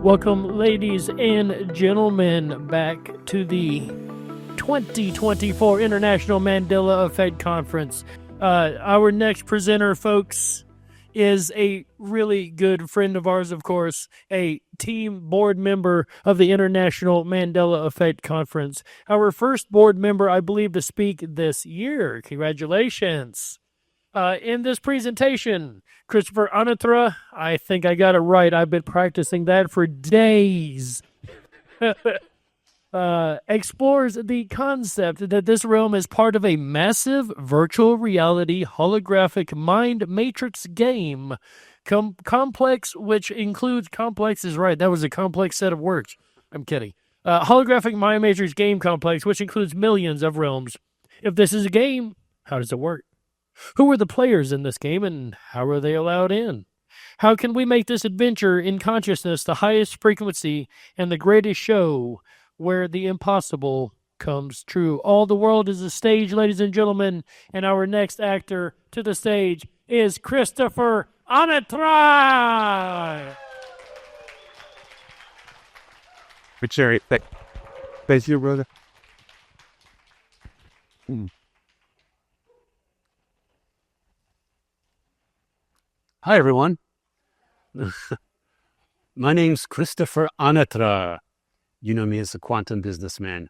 Welcome, ladies and gentlemen, back to the 2024 International Mandela Effect Conference. Our next presenter, folks, is a really good friend of ours, of course, a team board member of the International Mandela Effect Conference. Our first board member, I believe, to speak this year. Congratulations. In this presentation, Christopher Anatra, I think I got it right. I've been practicing that for days. Explores the concept that this realm is part of a massive virtual reality holographic mind matrix game. Complex, which includes complex is right. That was a complex set of words. I'm kidding. Holographic mind matrix game complex, which includes millions of realms. If this is a game, how does it work? Who are the players in this game, and how are they allowed in? How can we make this adventure in consciousness the highest frequency and the greatest show where the impossible comes true? All the world is a stage, ladies and gentlemen, and our next actor to the stage is Christopher Anatra. Cherry, thank you, brother. Hi, everyone. My name's Christopher Anatra. You know me as the quantum businessman.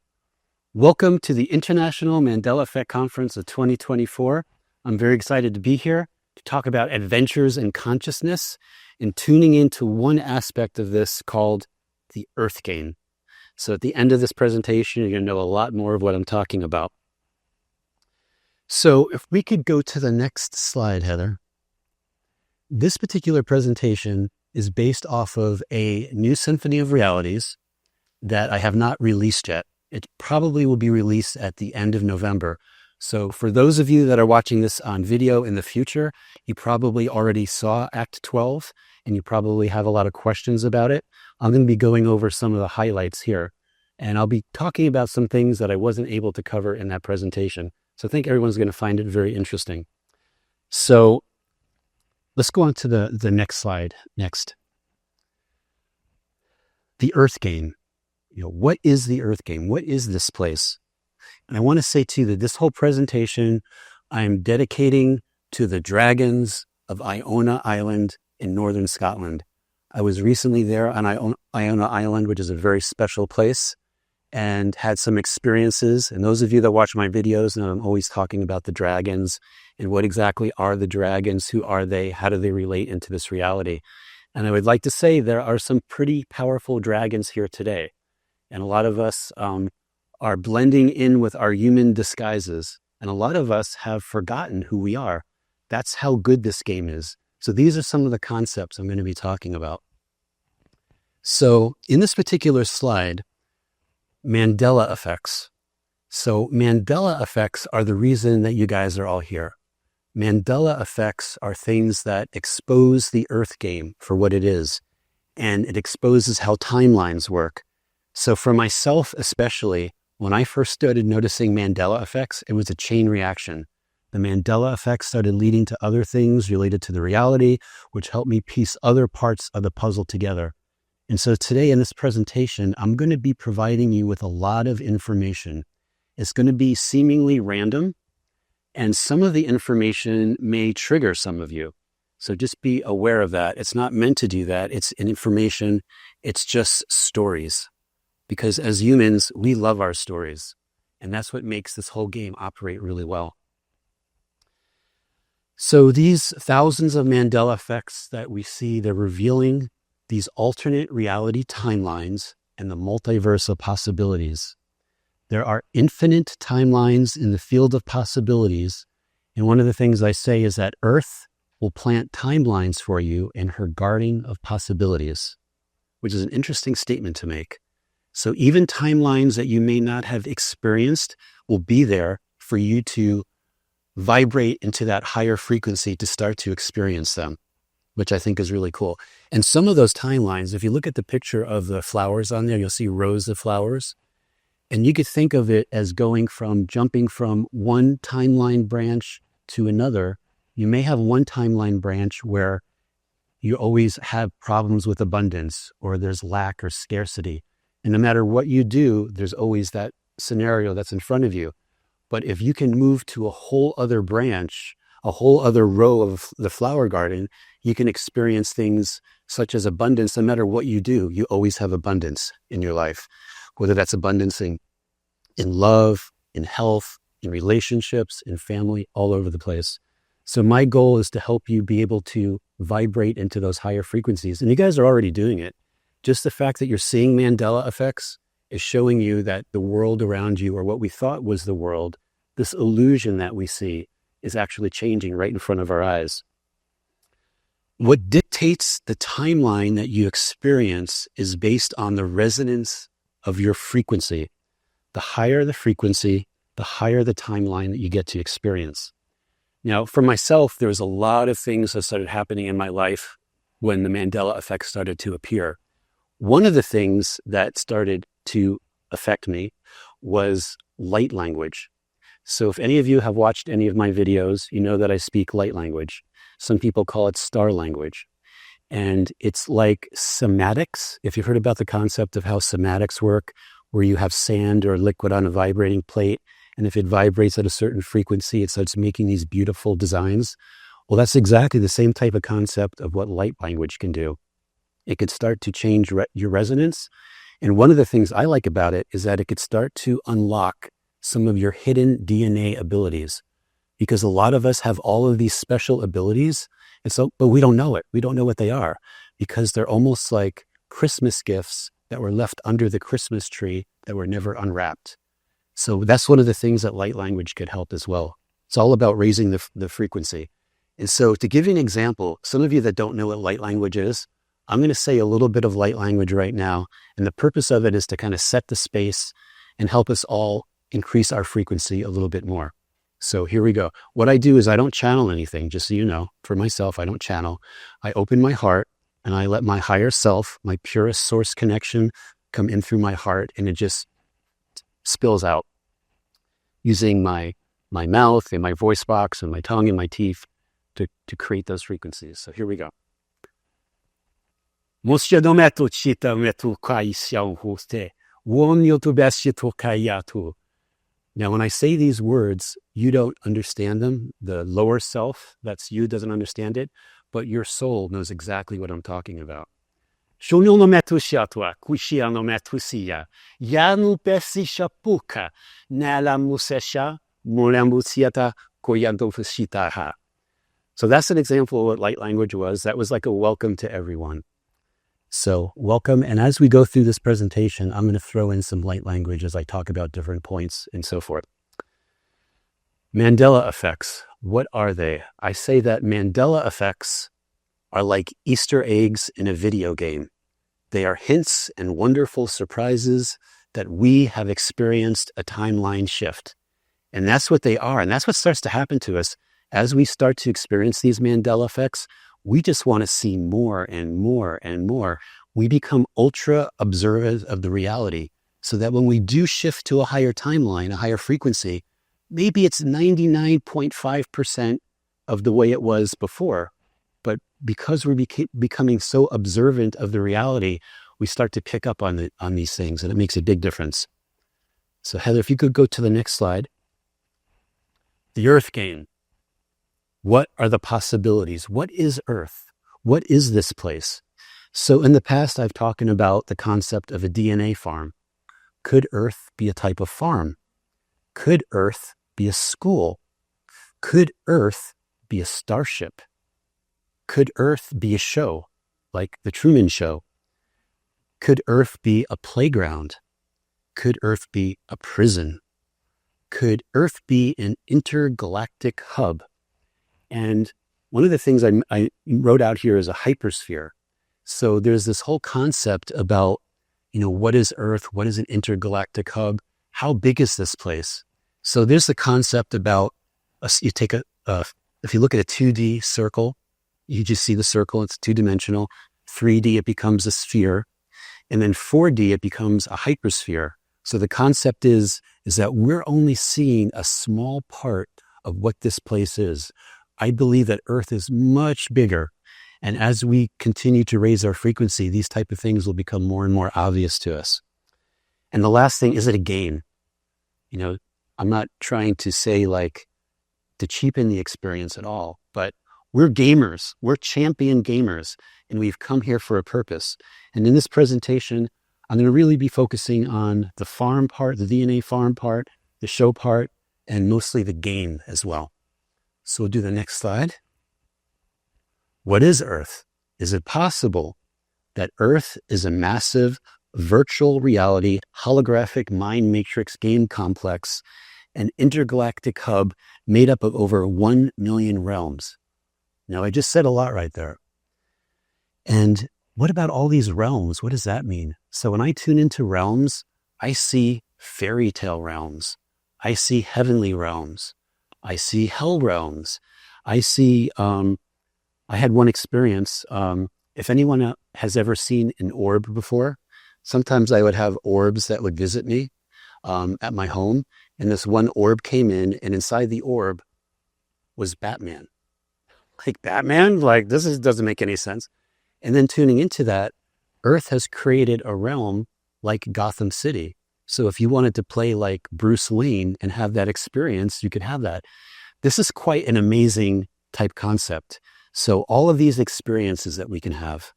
Welcome to the International Mandela Effect Conference of 2024. I'm very excited to be here to talk about adventures in consciousness and tuning into one aspect of this called the Earth Game. So at the end of this presentation, you're going to know a lot more of what I'm talking about. So if we could go to the next slide, Heather. This particular presentation is based off of a new Symphony of Realities that I have not released yet. It probably will be released at the end of November. So for those of you that are watching this on video in the future, you probably already saw Act 12 and you probably have a lot of questions about it. I'm going to be going over some of the highlights here, and I'll be talking about some things that I wasn't able to cover in that presentation. So I think everyone's going to find it very interesting. So let's go on to the next slide. Next. The Earth Game. What is the Earth Game? What is this place? And I want to say to you that this whole presentation I'm dedicating to the dragons of Iona Island in northern Scotland. I was recently there on Iona Island, which is a very special place, and had some experiences. And those of you that watch my videos know I'm always talking about the dragons and what exactly are the dragons, who are they, how do they relate into this reality. And I would like to say there are some pretty powerful dragons here today. And a lot of us are blending in with our human disguises. And a lot of us have forgotten who we are. That's how good this game is. So these are some of the concepts I'm going to be talking about. So in this particular slide, Mandela Effects. So Mandela Effects are the reason that you guys are all here. Mandela Effects are things that expose the Earth Game for what it is, and it exposes how timelines work. So for myself especially, when I first started noticing Mandela Effects, it was a chain reaction. The Mandela Effect started leading to other things related to the reality, which helped me piece other parts of the puzzle together. And so today in this presentation, I'm going to be providing you with a lot of information. It's going to be seemingly random, and some of the information may trigger some of you. So just be aware of that. It's not meant to do that. It's information. It's just stories. Because as humans, we love our stories. And that's what makes this whole game operate really well. So these thousands of Mandela effects that we see, they're revealing these alternate reality timelines and the multiverse of possibilities. There are infinite timelines in the field of possibilities. And one of the things I say is that Earth will plant timelines for you in her garden of possibilities, which is an interesting statement to make. So even timelines that you may not have experienced will be there for you to vibrate into that higher frequency to start to experience them, which I think is really cool. And some of those timelines, if you look at the picture of the flowers on there, you'll see rows of flowers. And you could think of it as jumping from one timeline branch to another. You may have one timeline branch where you always have problems with abundance, or there's lack or scarcity. And no matter what you do, there's always that scenario that's in front of you. But if you can move to a whole other branch, a whole other row of the flower garden, you can experience things such as abundance. No matter what you do, you always have abundance in your life, whether that's abundance in love, in health, in relationships, in family, all over the place. So my goal is to help you be able to vibrate into those higher frequencies. And you guys are already doing it. Just the fact that you're seeing Mandela effects is showing you that the world around you, or what we thought was the world, this illusion that we see, is actually changing right in front of our eyes. What dictates the timeline that you experience is based on the resonance of your frequency. The higher the frequency, the higher the timeline that you get to experience. Now, for myself, there was a lot of things that started happening in my life when the Mandela Effect started to appear. One of the things that started to affect me was light language. So if any of you have watched any of my videos, you know that I speak light language. Some people call it star language. And it's like somatics. If you've heard about the concept of how somatics work, where you have sand or liquid on a vibrating plate, and if it vibrates at a certain frequency, it starts making these beautiful designs. Well, that's exactly the same type of concept of what light language can do. It could start to change your resonance. And one of the things I like about it is that it could start to unlock some of your hidden DNA abilities, because a lot of us have all of these special abilities. And so, but we don't know it. We don't know what they are, because they're almost like Christmas gifts that were left under the Christmas tree that were never unwrapped. So that's one of the things that light language could help as well. It's all about raising the frequency. And so to give you an example, some of you that don't know what light language is, I'm going to say a little bit of light language right now. And the purpose of it is to kind of set the space and help us all increase our frequency a little bit more. So here we go. What I do is I don't channel anything, just so you know. For myself, I don't channel. I open my heart and I let my higher self, my purest source connection, come in through my heart, and it just spills out using my mouth and my voice box and my tongue and my teeth to create those frequencies. So here we go. Now, when I say these words, you don't understand them. The lower self, that's you, doesn't understand it, but your soul knows exactly what I'm talking about. So that's an example of what light language was. That was like a welcome to everyone. So welcome. And as we go through this presentation, I'm going to throw in some light language as I talk about different points and so forth. Mandela effects. What are they? I say that Mandela effects are like Easter eggs in a video game. They are hints and wonderful surprises that we have experienced a timeline shift. And that's what they are. And that's what starts to happen to us. As we start to experience these Mandela effects, we just want to see more and more and more. We become ultra observant of the reality, so that when we do shift to a higher timeline, a higher frequency, maybe it's 99.5% of the way it was before. But because we're becoming so observant of the reality, we start to pick up on these things, and it makes a big difference. So Heather, if you could go to the next slide. The Earth game. What are the possibilities? What is Earth? What is this place? So in the past, I've talked about the concept of a DNA farm. Could Earth be a type of farm? Could Earth be a school? Could Earth be a starship? Could Earth be a show, like the Truman Show? Could Earth be a playground? Could Earth be a prison? Could Earth be an intergalactic hub? And one of the things I wrote out here is a hypersphere. So there's this whole concept about, what is Earth? What is an intergalactic hub? How big is this place? So there's the concept about, if you look at a 2D circle, you just see the circle, it's two-dimensional. 3D, it becomes a sphere. And then 4D, it becomes a hypersphere. So the concept is that we're only seeing a small part of what this place is. I believe that Earth is much bigger. And as we continue to raise our frequency, these type of things will become more and more obvious to us. And the last thing, is it a game? You know, I'm not trying to say like to cheapen the experience at all, but we're gamers, we're champion gamers, and we've come here for a purpose. And in this presentation, I'm going to really be focusing on the farm part, the DNA farm part, the show part, and mostly the game as well. So we'll do the next slide. What is Earth? Is it possible that Earth is a massive virtual reality holographic mind matrix game complex, an intergalactic hub made up of over 1 million realms? Now, I just said a lot right there. And what about all these realms? What does that mean? So when I tune into realms, I see fairy tale realms. I see heavenly realms. I see hell realms. I see, I had one experience. If anyone has ever seen an orb before, sometimes I would have orbs that would visit me at my home. And this one orb came in, and inside the orb was Batman. Like Batman? Like doesn't make any sense. And then tuning into that, Earth has created a realm like Gotham City. So if you wanted to play like Bruce Wayne and have that experience, you could have that. This is quite an amazing type concept. So all of these experiences that we can have,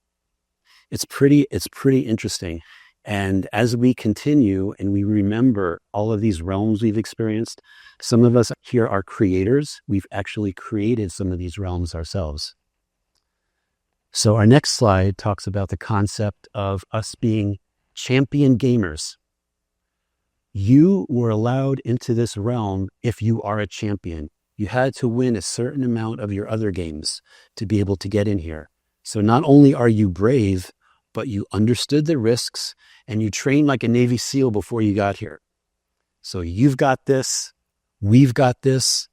it's pretty interesting. And as we continue and we remember all of these realms we've experienced, some of us here are creators. We've actually created some of these realms ourselves. So our next slide talks about the concept of us being champion gamers. You were allowed into this realm if you are a champion. You had to win a certain amount of your other games to be able to get in here. So not only are you brave, but you understood the risks and you trained like a Navy SEAL before you got here. So you've got this, we've got this,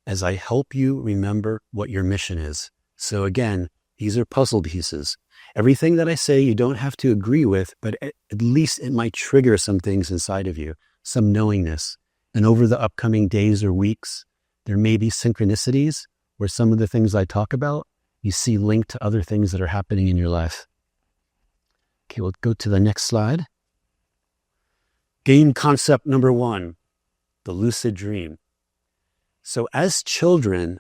as I help you remember what your mission is. So again, these are puzzle pieces. Everything that I say you don't have to agree with, but at least it might trigger some things inside of you, some knowingness. And over the upcoming days or weeks, there may be synchronicities where some of the things I talk about, you see linked to other things that are happening in your life. Okay, we'll go to the next slide. Game concept number 1, the lucid dream. So as children,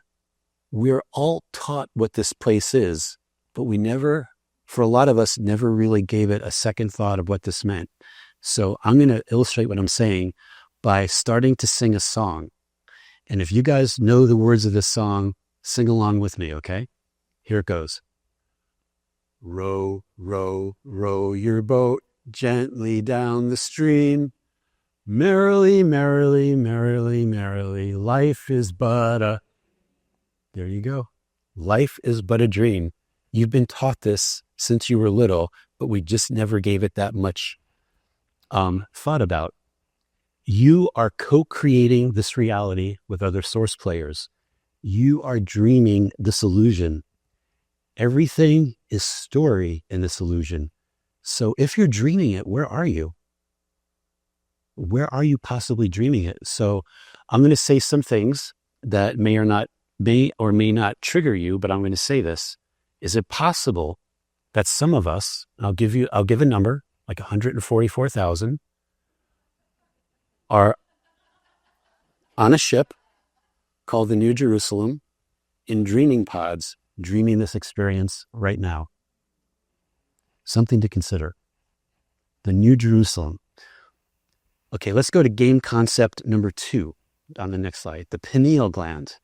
we're all taught what this place is, but we never, for a lot of us, never really gave it a second thought of what this meant. So I'm going to illustrate what I'm saying by starting to sing a song. And if you guys know the words of this song, sing along with me, okay? Here it goes. Row, row, row your boat gently down the stream. Merrily, merrily, merrily, merrily, life is but a... There you go. Life is but a dream. You've been taught this since you were little, but we just never gave it that much thought about. You are co-creating this reality with other source players. You are dreaming this illusion. Everything is story in this illusion. So if you're dreaming it, where are you? Where are you possibly dreaming it? So I'm going to say some things that may or may not trigger you, but I'm going to say this. Is it possible that some of us, I'll give a number, like 144,000, are on a ship called the New Jerusalem in dreaming pods, dreaming this experience right now? Something to consider. The New Jerusalem. Okay, let's go to game concept number 2 on the next slide, the pineal gland.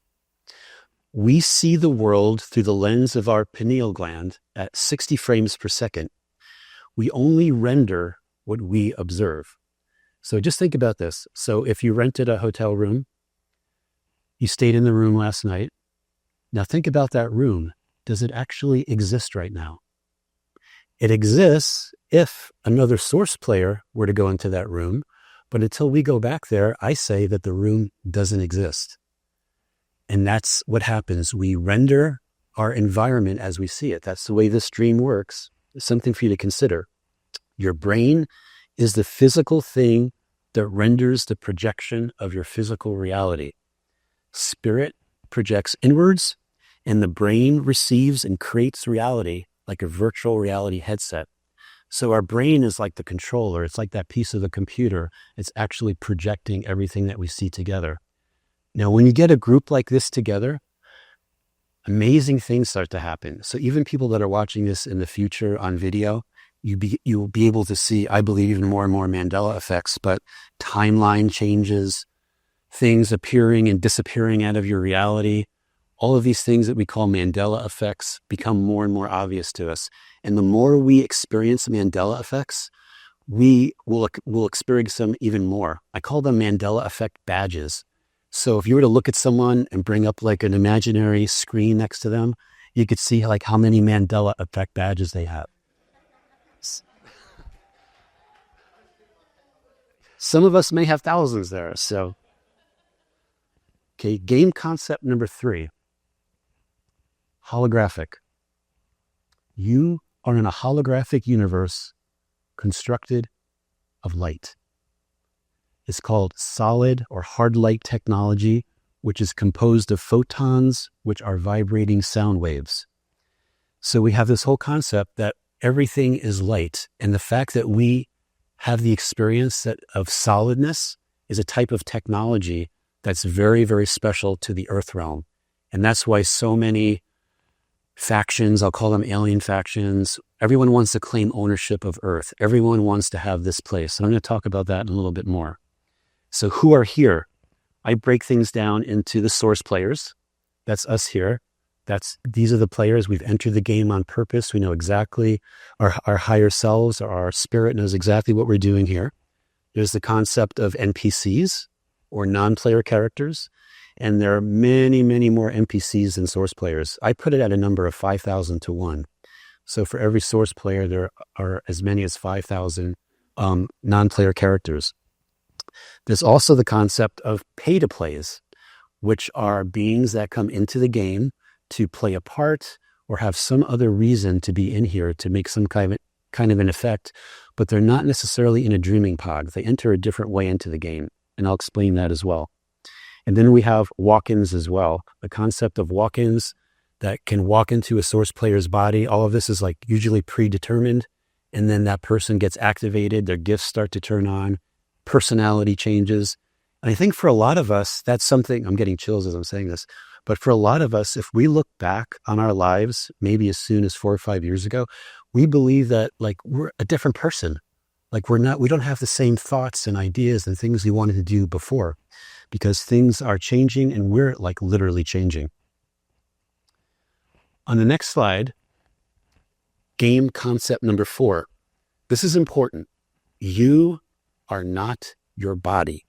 We see the world through the lens of our pineal gland at 60 frames per second. We only render what we observe. So just think about this. So if you rented a hotel room, you stayed in the room last night. Now think about that room. Does it actually exist right now? It exists if another source player were to go into that room. But until we go back there, I say that the room doesn't exist. And that's what happens. We render our environment as we see it. That's the way this dream works. It's something for you to consider. Your brain is the physical thing that renders the projection of your physical reality. Spirit projects inwards, And the brain receives and creates reality like a virtual reality headset. So our brain is like the controller. It's like that piece of the computer. It's actually projecting everything that we see together. Now, when you get a group like this together, amazing things start to happen. So even people that are watching this in the future on video, you'll be able to see, I believe, even more and more Mandela effects, but timeline changes, things appearing and disappearing out of your reality. All of these things that we call Mandela effects become more and more obvious to us. And the more we experience Mandela effects, we will experience them even more. I call them Mandela effect badges. So if you were to look at someone and bring up like an imaginary screen next to them, you could see like how many Mandela effect badges they have. Some of us may have thousands there. So, okay, game concept number 3, holographic. You are in a holographic universe constructed of light. It's called solid or hard light technology, which is composed of photons, which are vibrating sound waves. So we have this whole concept that everything is light. And the fact that we have the experience of solidness is a type of technology that's very, very special to the earth realm. And that's why so many factions, I'll call them alien factions, everyone wants to claim ownership of Earth. Everyone wants to have this place. And I'm going to talk about that in a little bit more. So who are here? I break things down into the source players. That's us here. These are the players. We've entered the game on purpose. We know exactly, our higher selves, our spirit knows exactly what we're doing here. There's the concept of NPCs or non-player characters. And there are many, many more NPCs than source players. I put it at a number of 5,000 to 1. So for every source player, there are as many as 5,000 non-player characters. There's also the concept of pay-to-plays, which are beings that come into the game to play a part or have some other reason to be in here to make some kind of an effect, but they're not necessarily in a dreaming pod. They enter a different way into the game, and I'll explain that as well. And then we have walk-ins as well. The concept of walk-ins that can walk into a source player's body. All of this is like usually predetermined. And then that person gets activated. Their gifts start to turn on. Personality changes. And I think for a lot of us, that's something, I'm getting chills as I'm saying this, but for a lot of us, if we look back on our lives, maybe as soon as 4 or 5 years ago, we believe that like we're a different person. Like we don't have the same thoughts and ideas and things we wanted to do before, because things are changing and we're like literally changing. On the next slide, game concept number 4. This is important. You are not your body.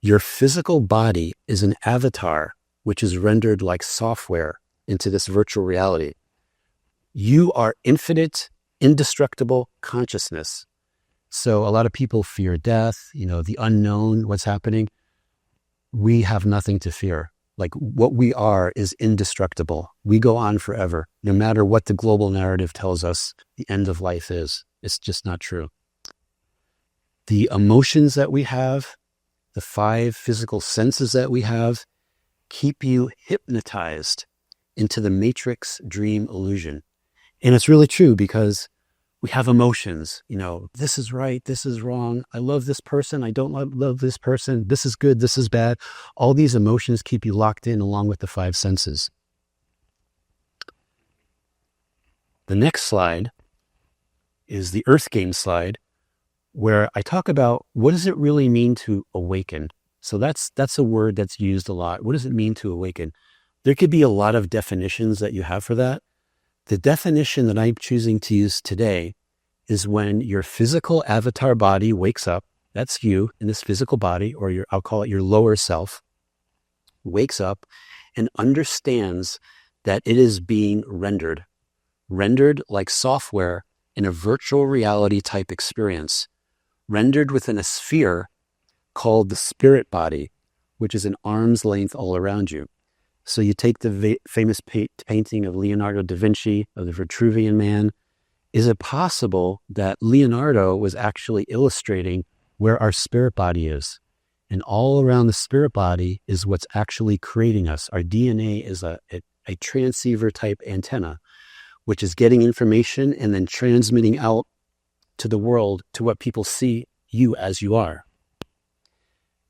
Your physical body is an avatar, which is rendered like software into this virtual reality. You are infinite, indestructible consciousness. So a lot of people fear death, the unknown, what's happening. We have nothing to fear. Like what we are is indestructible. We go on forever. No matter what the global narrative tells us the end of life is, it's just not true. The emotions that we have, the 5 physical senses that we have, keep you hypnotized into the matrix dream illusion. And it's really true because we have emotions. This is right, this is wrong. I love this person. I don't love this person. This is good, this is bad. All these emotions keep you locked in along with the 5 senses. The next slide is the Earth Game slide, where I talk about what does it really mean to awaken. So that's a word that's used a lot. What does it mean to awaken? There could be a lot of definitions that you have for that. The definition that I'm choosing to use today is when your physical avatar body wakes up, that's you in this physical body, or I'll call it your lower self, wakes up and understands that it is being rendered like software in a virtual reality type experience, rendered within a sphere called the spirit body, which is an arm's length all around you. So you take the famous painting of Leonardo da Vinci of the Vitruvian Man. Is it possible that Leonardo was actually illustrating where our spirit body is? And all around the spirit body is what's actually creating us. Our DNA is a a transceiver type antenna, which is getting information and then transmitting out to the world to what people see you as you are.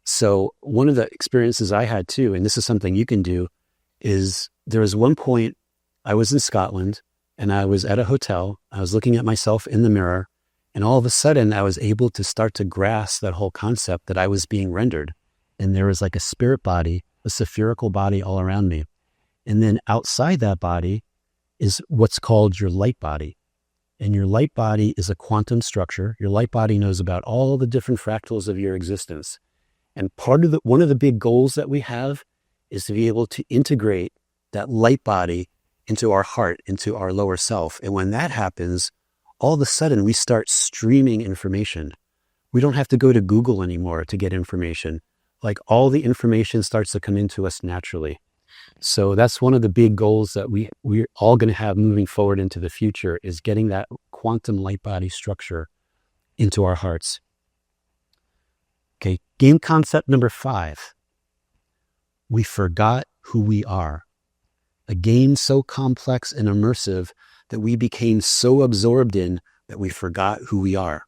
So one of the experiences I had too, and this is something you can do, is there was one point I was in Scotland and I was at a hotel. I was looking at myself in the mirror, and all of a sudden I was able to start to grasp that whole concept that I was being rendered. And there was like a spirit body, a spherical body all around me. And then outside that body is what's called your light body. And your light body is a quantum structure. Your light body knows about all the different fractals of your existence. And one of the big goals that we have is to be able to integrate that light body into our heart, into our lower self. And when that happens, all of a sudden we start streaming information. We don't have to go to Google anymore to get information. Like all the information starts to come into us naturally. So that's one of the big goals that we're all going to have moving forward into the future, is getting that quantum light body structure into our hearts. Okay, game concept number 5. We forgot who we are. A game so complex and immersive that we became so absorbed in that we forgot who we are.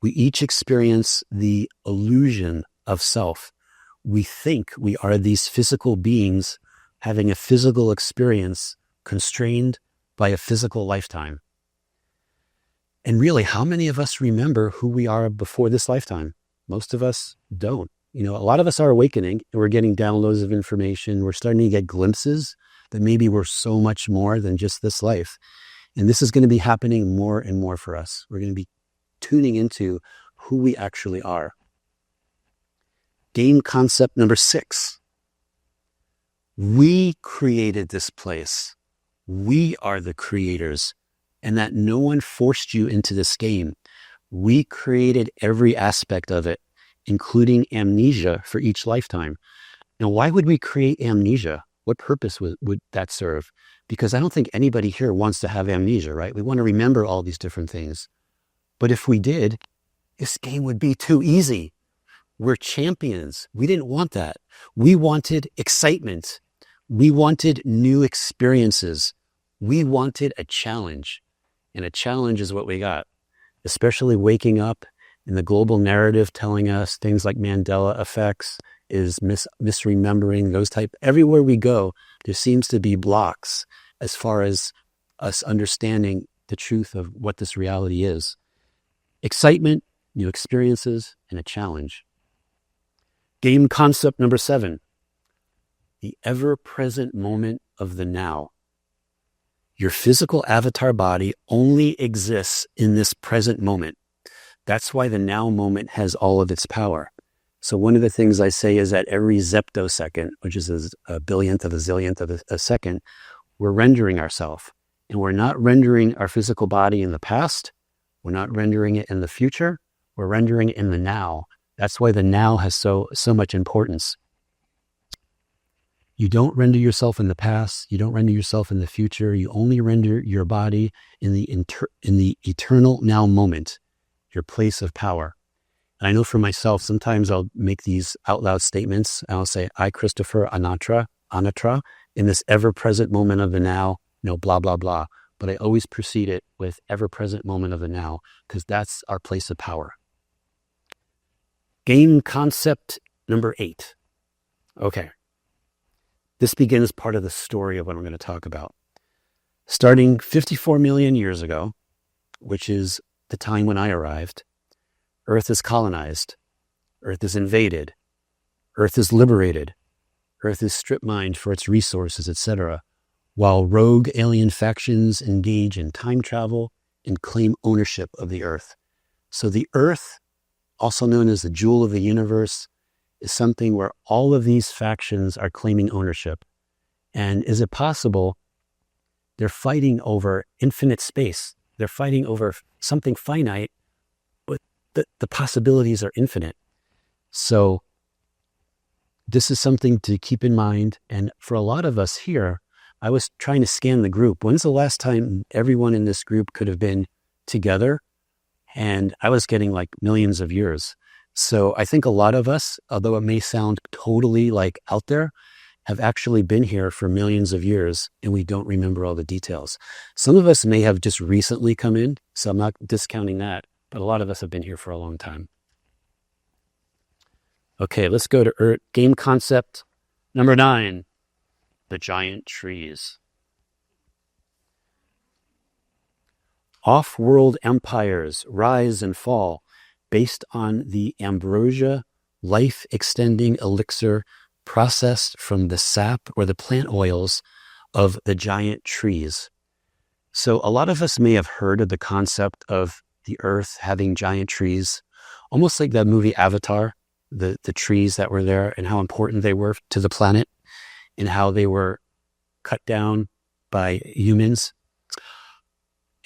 We each experience the illusion of self. We think we are these physical beings having a physical experience constrained by a physical lifetime. And really, how many of us remember who we are before this lifetime? Most of us don't. A lot of us are awakening and we're getting downloads of information. We're starting to get glimpses that maybe we're so much more than just this life. And this is going to be happening more and more for us. We're going to be tuning into who we actually are. Game concept number 6. We created this place. We are the creators, and that no one forced you into this game. We created every aspect of it, including amnesia for each lifetime. Now, why would we create amnesia? What purpose would that serve? Because I don't think anybody here wants to have amnesia, right? We want to remember all these different things. But if we did, this game would be too easy. We're champions. We didn't want that. We wanted excitement. We wanted new experiences. We wanted a challenge. And a challenge is what we got, especially waking up in the global narrative telling us things like Mandela Effects is misremembering, those type. Everywhere we go, there seems to be blocks as far as us understanding the truth of what this reality is. Excitement, new experiences, and a challenge. Game concept number 7. The ever-present moment of the now. Your physical avatar body only exists in this present moment. That's why the now moment has all of its power. So one of the things I say is that every zeptosecond, which is a billionth of a zillionth of a second, we're rendering ourselves. And we're not rendering our physical body in the past. We're not rendering it in the future. We're rendering it in the now. That's why the now has so much importance. You don't render yourself in the past. You don't render yourself in the future. You only render your body in the eternal now moment, your place of power. And I know for myself, sometimes I'll make these out loud statements. I'll say, I, Christopher Anatra, in this ever-present moment of the now, blah, blah, blah. But I always precede it with ever-present moment of the now, because that's our place of power. Game concept number 8. Okay. This begins part of the story of what I'm going to talk about. Starting 54 million years ago, which is the time when I arrived, Earth is colonized, Earth is invaded, Earth is liberated, Earth is strip-mined for its resources, etc., while rogue alien factions engage in time travel and claim ownership of the Earth. So the Earth, also known as the jewel of the universe, is something where all of these factions are claiming ownership. And is it possible they're fighting over infinite space? They're fighting over something finite, but the possibilities are infinite. So this is something to keep in mind. And for a lot of us here, I was trying to scan the group. When's the last time everyone in this group could have been together? And I was getting like millions of years. So I think a lot of us, although it may sound totally like out there, have actually been here for millions of years, and we don't remember all the details. Some of us may have just recently come in, so I'm not discounting that, but a lot of us have been here for a long time. Okay, let's go to Earth. Game concept number 9, the giant trees. Off-world empires rise and fall based on the ambrosia, life-extending elixir processed from the sap or the plant oils of the giant trees. So a lot of us may have heard of the concept of the earth having giant trees, almost like that movie Avatar, the trees that were there and how important they were to the planet and how they were cut down by humans.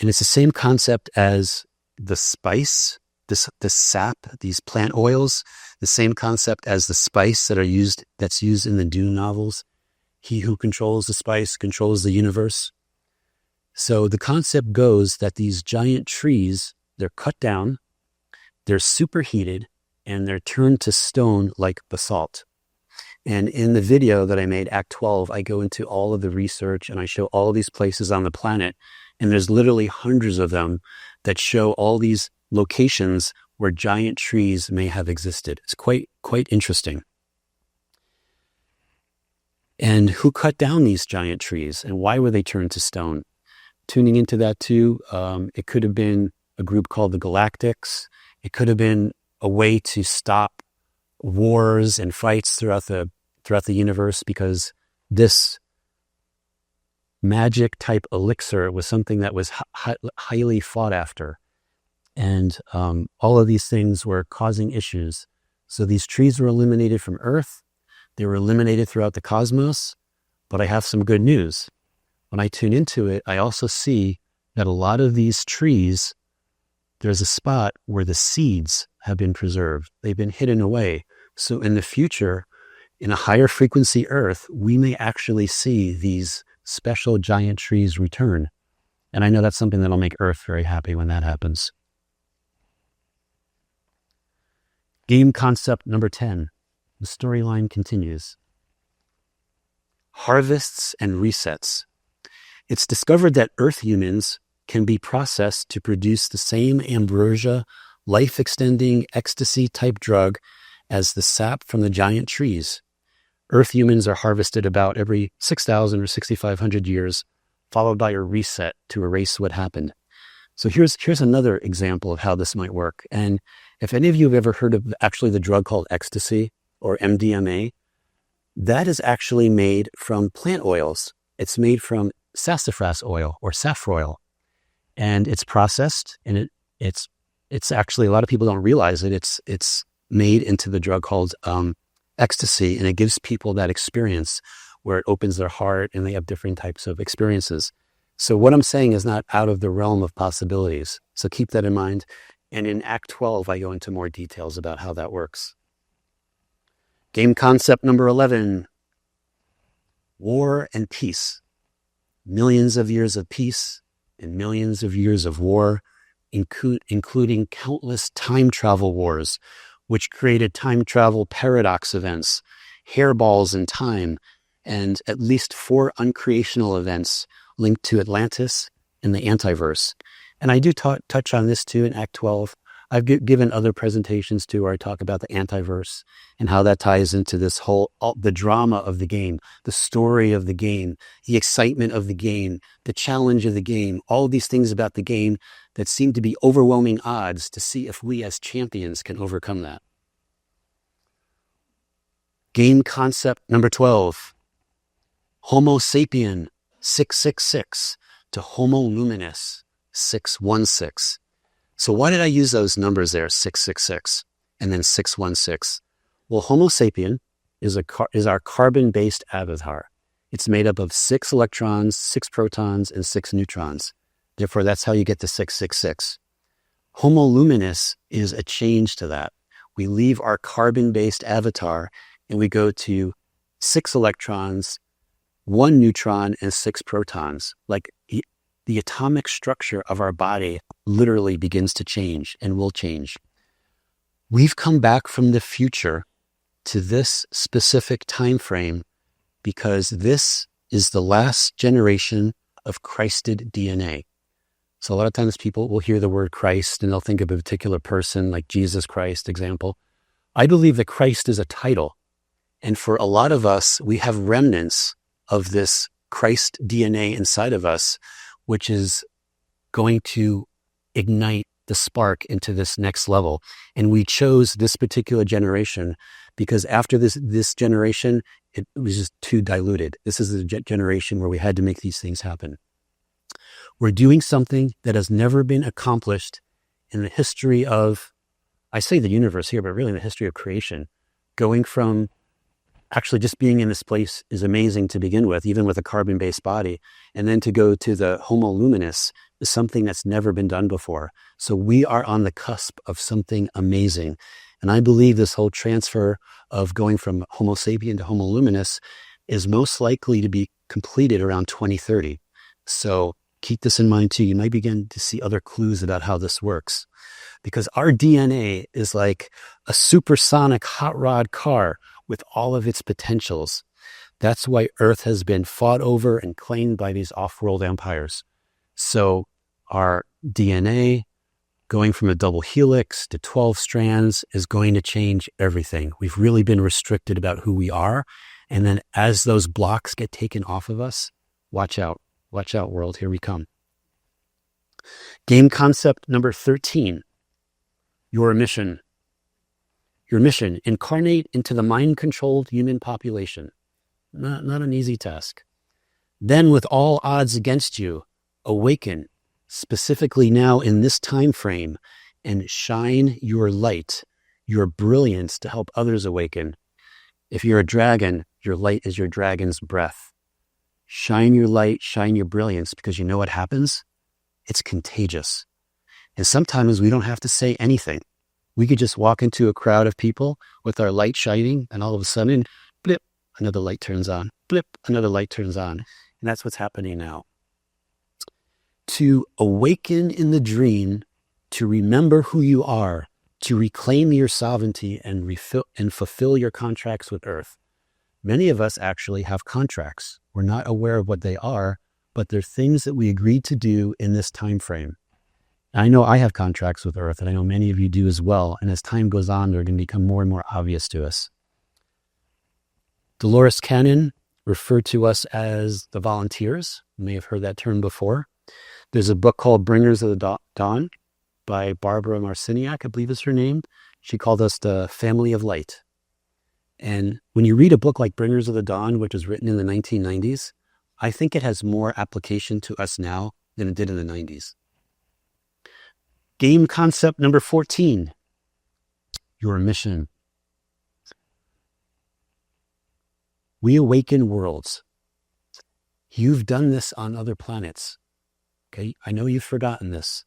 And it's the same concept as the spice, the sap, these plant oils, the same concept as the spice that's used in the Dune novels. He who controls the spice controls the universe. So the concept goes that these giant trees, they're cut down, they're superheated, and they're turned to stone like basalt. And in the video that I made, Act 12, I go into all of the research and I show all these places on the planet. And there's literally hundreds of them that show all these locations where giant trees may have existed. It's quite interesting. And who cut down these giant trees and why were they turned to stone? Tuning into that too, it could have been a group called the Galactics. It could have been a way to stop wars and fights throughout the universe, because this magic type elixir was something that was highly fought after. And all of these things were causing issues. So these trees were eliminated from Earth. They were eliminated throughout the cosmos. But I have some good news. When I tune into it, I also see that a lot of these trees, there's a spot where the seeds have been preserved. They've been hidden away. So in the future, in a higher frequency Earth, we may actually see these special giant trees return. And I know that's something that'll make Earth very happy when that happens. Game concept number 10. The storyline continues. Harvests and resets. It's discovered that Earth humans can be processed to produce the same ambrosia, life-extending ecstasy-type drug as the sap from the giant trees. Earth humans are harvested about every 6,000 or 6,500 years, followed by a reset to erase what happened. So here's another example of how this might work. And if any of you have ever heard of actually the drug called ecstasy or MDMA, that is actually made from plant oils. It's made from sassafras oil or saffron oil. And it's processed, and it's actually, a lot of people don't realize it. It's made into the drug called ecstasy, and it gives people that experience where it opens their heart and they have different types of experiences. So what I'm saying is not out of the realm of possibilities. So keep that in mind. And in Act 12, I go into more details about how that works. Game concept number 11. War and peace. Millions of years of peace and millions of years of war, including countless time travel wars, which created time travel paradox events, hairballs in time, and at least 4 uncreational events linked to Atlantis and the Antiverse. And I do touch on this too in Act 12. I've given other presentations too where I talk about the Antiverse and how that ties into this whole, the drama of the game, the story of the game, the excitement of the game, the challenge of the game, all these things about the game that seem to be overwhelming odds to see if we as champions can overcome that. Game concept number 12. Homo sapien 666 to Homo luminous 616. So why did I use those numbers there, 666 and then 616? Well, Homo sapien is our carbon-based avatar. It's made up of 6 electrons, 6 protons, and 6 neutrons. Therefore, that's how you get the 666. Homo luminous is a change to that. We leave our carbon-based avatar and we go to 6 electrons, 1 neutron, and 6 protons. Like the atomic structure of our body literally begins to change and will change. We've come back from the future to this specific time frame because this is the last generation of Christed DNA. So a lot of times people will hear the word Christ and they'll think of a particular person like Jesus Christ, example. I believe that Christ is a title. And for a lot of us, we have remnants of this Christ DNA inside of us, which is going to ignite the spark into this next level. And we chose this particular generation because after this generation, it was just too diluted. This is a generation where we had to make these things happen. We're doing something that has never been accomplished in the history of, I say the universe here, but really in the history of creation. Going from actually just being in this place is amazing to begin with, even with a carbon-based body. And then to go to the Homo luminous is something that's never been done before. So we are on the cusp of something amazing. And I believe this whole transfer of going from Homo sapien to Homo luminous is most likely to be completed around 2030. So keep this in mind too. You might begin to see other clues about how this works. Because our DNA is like a supersonic hot rod car with all of its potentials. That's why Earth has been fought over and claimed by these off-world empires. So our DNA going from a double helix to 12 strands is going to change everything. We've really been restricted about who we are. And then as those blocks get taken off of us, watch out world, here we come. Game concept number 13. Your mission. Your mission, incarnate into the mind-controlled human population. Not an easy task. Then with all odds against you, awaken, specifically now in this time frame, and shine your light, your brilliance to help others awaken. If you're a dragon, your light is your dragon's breath. Shine your light, shine your brilliance, because you know what happens? It's contagious. And sometimes we don't have to say anything. We could just walk into a crowd of people with our light shining, and all of a sudden, blip, another light turns on. Blip, another light turns on. And that's what's happening now. To awaken in the dream, to remember who you are, to reclaim your sovereignty and fulfill your contracts with Earth. Many of us actually have contracts. We're not aware of what they are, but they're things that we agreed to do in this time frame. I know I have contracts with Earth, and I know many of you do as well. And as time goes on, they're going to become more and more obvious to us. Dolores Cannon referred to us as the volunteers. You may have heard that term before. There's a book called Bringers of the Dawn by Barbara Marciniak, I believe is her name. She called us the family of light. And when you read a book like Bringers of the Dawn, which was written in the 1990s, I think it has more application to us now than it did in the 90s. Game concept number 14, your mission. We awaken worlds. You've done this on other planets. Okay, I know you've forgotten this.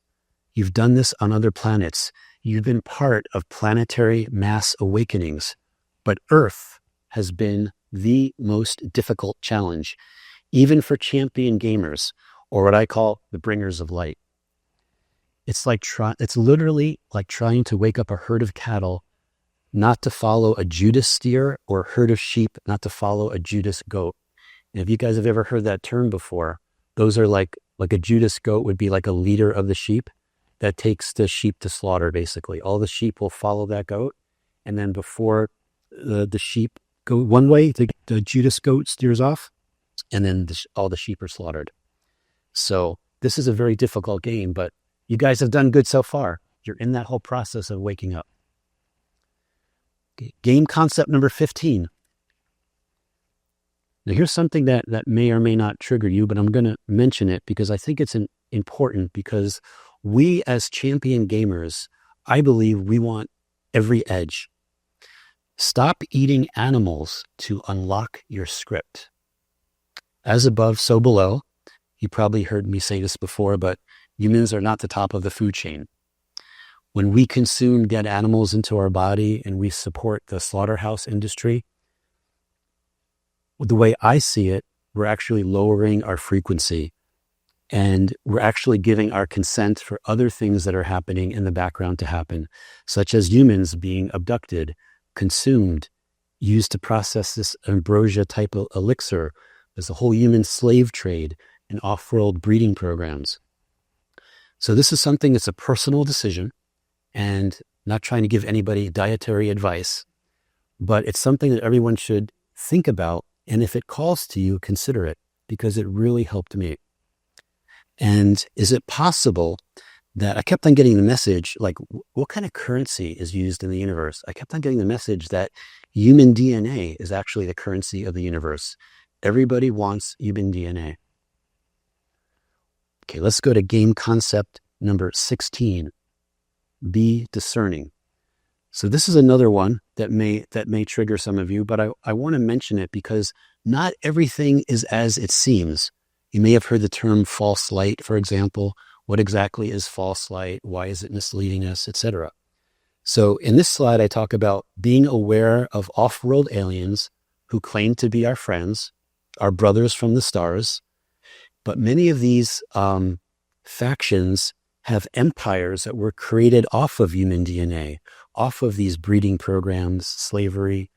You've done this on other planets. You've been part of planetary mass awakenings, but Earth has been the most difficult challenge, even for champion gamers, or what I call the bringers of light. It's literally like trying to wake up a herd of cattle, not to follow a Judas steer, or a herd of sheep, not to follow a Judas goat. And if you guys have ever heard that term before, those are like a Judas goat would be like a leader of the sheep that takes the sheep to slaughter, basically. All the sheep will follow that goat. And then before the sheep go one way, the Judas goat steers off, and then all the sheep are slaughtered. So this is a very difficult game, but you guys have done good so far. You're in that whole process of waking up. Okay. Game concept number 15. Now here's something that may or may not trigger you, but I'm going to mention it because I think it's important, because we as champion gamers, I believe we want every edge. Stop eating animals to unlock your script. As above, so below. You probably heard me say this before, but humans are not the top of the food chain. When we consume dead animals into our body and we support the slaughterhouse industry, the way I see it, we're actually lowering our frequency, and we're actually giving our consent for other things that are happening in the background to happen, such as humans being abducted, consumed, used to process this ambrosia type of elixir. There's a whole human slave trade and off-world breeding programs. So this is something that's a personal decision, and not trying to give anybody dietary advice, but it's something that everyone should think about. And if it calls to you, consider it, because it really helped me. And is it possible that I kept on getting the message, like, what kind of currency is used in the universe? I kept on getting the message that human DNA is actually the currency of the universe. Everybody wants human DNA. Okay, let's go to game concept number 16. Be discerning. So this is another one that may trigger some of you, but I want to mention it because not everything is as it seems. You may have heard the term false light, for example. What exactly is false light? Why is it misleading us, etc.? So in this slide, I talk about being aware of off-world aliens who claim to be our friends, our brothers from the stars. But many of these factions have empires that were created off of human DNA, off of these breeding programs, slavery,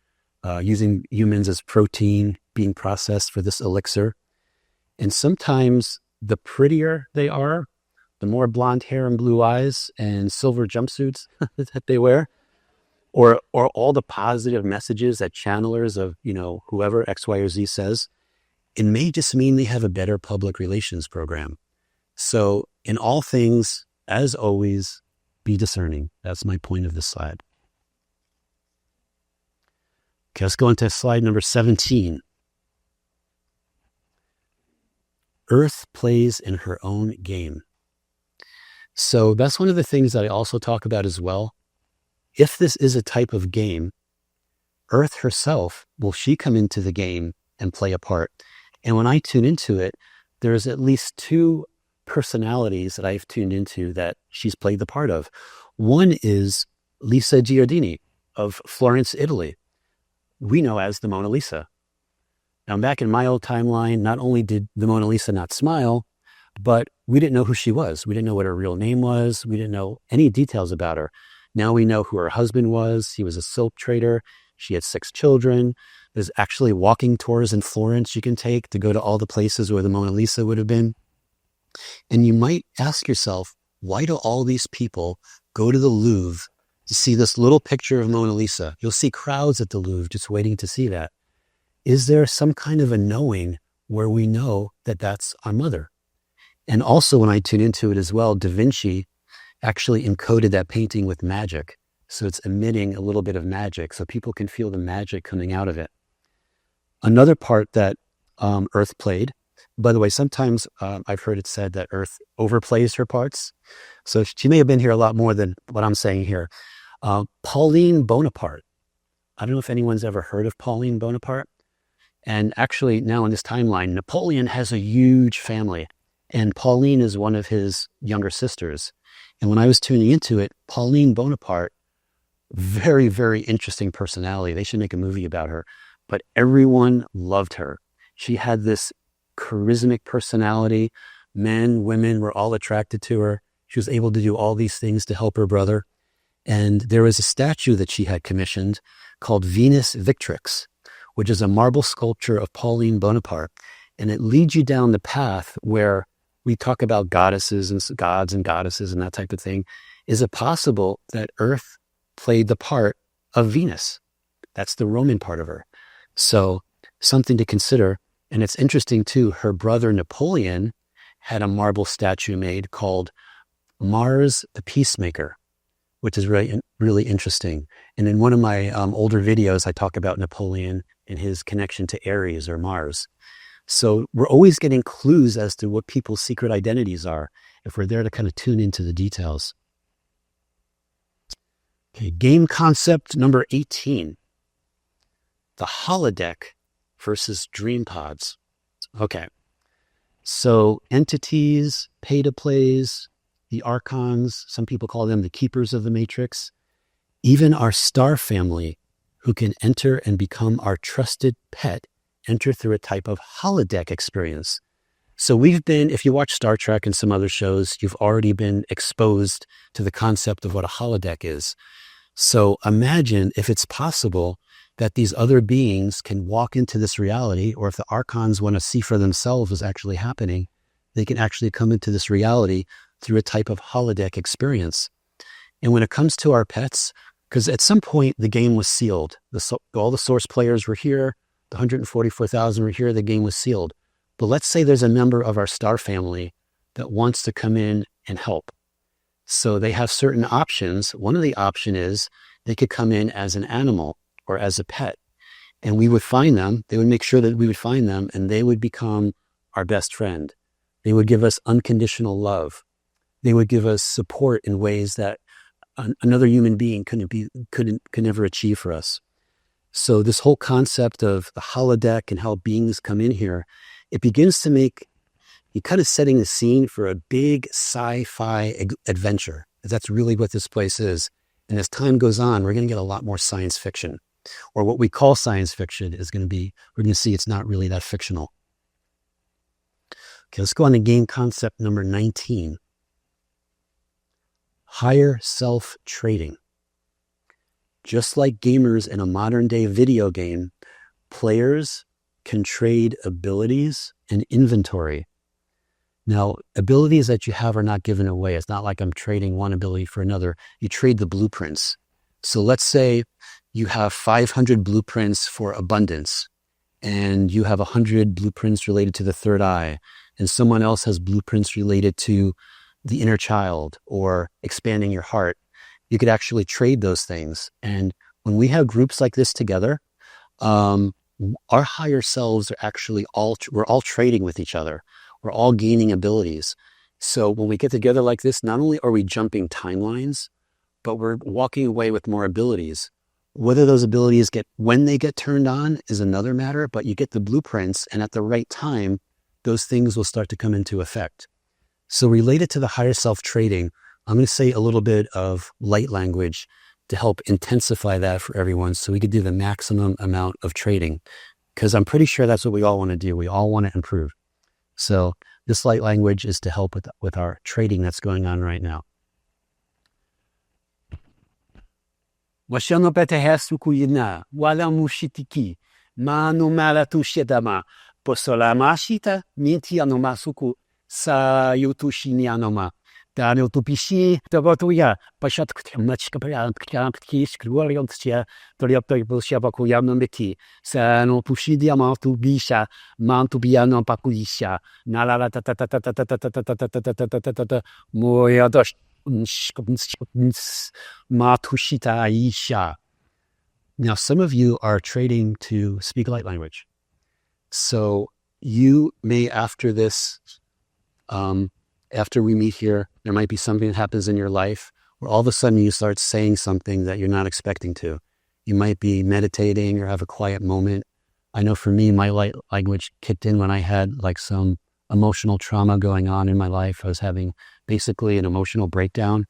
using humans as protein being processed for this elixir. And sometimes the prettier they are, the more blonde hair and blue eyes and silver jumpsuits that they wear, or all the positive messages that channelers of, whoever X, Y, or Z says, it may just mean they have a better public relations program. So in all things, as always, be discerning. That's my point of this slide. Okay, let's go into slide number 17. Earth plays in her own game. So that's one of the things that I also talk about as well. If this is a type of game, Earth herself, will she come into the game and play a part? And when I tune into it, there's at least two personalities that I've tuned into that she's played the part of. One is Lisa Giardini of Florence, Italy. We know as the Mona Lisa. Now, back in my old timeline, not only did the Mona Lisa not smile, but we didn't know who she was. We didn't know what her real name was. We didn't know any details about her. Now we know who her husband was. He was a silk trader. She had 6 children. There's actually walking tours in Florence you can take to go to all the places where the Mona Lisa would have been. And you might ask yourself, why do all these people go to the Louvre to see this little picture of Mona Lisa? You'll see crowds at the Louvre just waiting to see that. Is there some kind of a knowing where we know that that's our mother? And also when I tune into it as well, Da Vinci actually encoded that painting with magic. So it's emitting a little bit of magic so people can feel the magic coming out of it. Another part that Earth played, by the way, sometimes I've heard it said that Earth overplays her parts. So she may have been here a lot more than what I'm saying here. Pauline Bonaparte. I don't know if anyone's ever heard of Pauline Bonaparte. And actually now in this timeline, Napoleon has a huge family. And Pauline is one of his younger sisters. And when I was tuning into it, Pauline Bonaparte, very, very interesting personality. They should make a movie about her. But everyone loved her. She had this charismatic personality. Men, women were all attracted to her. She was able to do all these things to help her brother. And there was a statue that she had commissioned called Venus Victrix, which is a marble sculpture of Pauline Bonaparte. And it leads you down the path where we talk about goddesses and gods and goddesses and that type of thing. Is it possible that Earth played the part of Venus? That's the Roman part of her. So something to consider. And it's interesting too, her brother Napoleon had a marble statue made called Mars the Peacemaker, which is really, really interesting. And in one of my older videos, I talk about Napoleon and his connection to Aries or Mars. So we're always getting clues as to what people's secret identities are if we're there to kind of tune into the details. Okay, game concept number 18. The holodeck versus dream pods. Okay, so entities, pay-to-plays, the archons, some people call them the keepers of the matrix, even our star family who can enter and become our trusted pet, enter through a type of holodeck experience. So we've been, if you watch Star Trek and some other shows, you've already been exposed to the concept of what a holodeck is. So imagine if it's possible that these other beings can walk into this reality, or if the archons want to see for themselves what's actually happening, they can actually come into this reality through a type of holodeck experience. And when it comes to our pets, because at some point the game was sealed, all the source players were here, the 144,000 were here, the game was sealed. But let's say there's a member of our star family that wants to come in and help. So they have certain options. One of the options is they could come in as an animal or as a pet, and we would find them. They would make sure that we would find them, and they would become our best friend. They would give us unconditional love. They would give us support in ways that another human being could never achieve for us. So this whole concept of the holodeck and how beings come in here, it begins to make, you're kind of setting the scene for a big sci-fi adventure. That's really what this place is. And as time goes on, we're going to get a lot more science fiction, or what we call science fiction is going to be, we're going to see it's not really that fictional. Okay, let's go on to game concept number 19. Higher self trading. Just like gamers in a modern day video game, players can trade abilities and inventory. Now, abilities that you have are not given away. It's not like I'm trading one ability for another. You trade the blueprints. So let's say you have 500 blueprints for abundance, and you have 100 blueprints related to the third eye, and someone else has blueprints related to the inner child or expanding your heart. You could actually trade those things. And when we have groups like this together, our higher selves are actually we're all trading with each other. We're all gaining abilities. So when we get together like this, not only are we jumping timelines, but we're walking away with more abilities. Whether those abilities when they get turned on is another matter, but you get the blueprints, and at the right time, those things will start to come into effect. So related to the higher self trading, I'm going to say a little bit of light language to help intensify that for everyone so we could do the maximum amount of trading, because I'm pretty sure that's what we all want to do. We all want to improve. So this light language is to help with our trading that's going on right now. Washano petehesukuyina, wala mushitiki, manu malatu shedama, posolamashita, minti anomasuku, sa yutushini anoma. Daniel tupishi, tabotuya, pashat machkapaya, kish, grualiantia, toriaptobushabakuyamnumiki, sa no pushidiamatu bisha, mantubiano pakuisha, nalala tata, moyadosh, matushita aisha. Now, some of you are trading to speak light language. So you may, after this, after we meet here, there might be something that happens in your life where all of a sudden you start saying something that you're not expecting to. You might be meditating or have a quiet moment. I know for me, my light language kicked in when I had like some emotional trauma going on in my life. I was having basically an emotional breakdown.